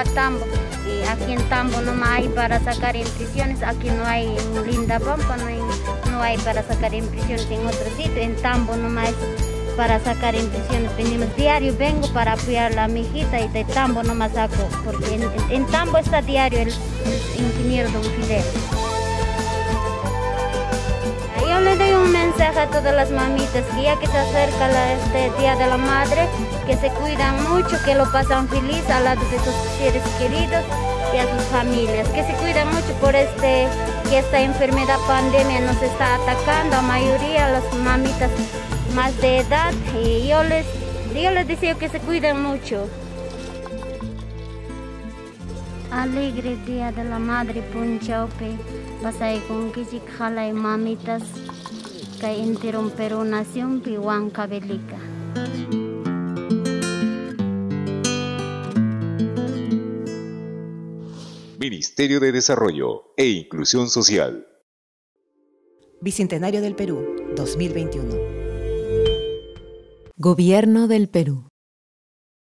a Tambo. Y aquí en Tambo nomás hay para sacar impresiones, aquí no hay en Lindapampa, no hay para sacar impresiones en otro sitio, en Tambo nomás para sacar impresiones. Venimos diario, vengo para apoyar a mi hijita y de Tambo nomás saco, porque en Tambo está diario el ingeniero Don Fidel. Yo le doy un mensaje a todas las mamitas que ya que se acerca este Día de la Madre, que se cuidan mucho, que lo pasan feliz al lado de sus seres queridos y a sus familias, que se cuidan mucho por que esta enfermedad pandemia nos está atacando a mayoría las mamitas más de edad, y yo les deseo que se cuiden mucho. Alegre Día de la Madre Punchaupe, pasay con que jala y mamitas que interrumperon nación piwan cabelica. Ministerio de Desarrollo e Inclusión Social. Bicentenario del Perú, 2021. Gobierno del Perú.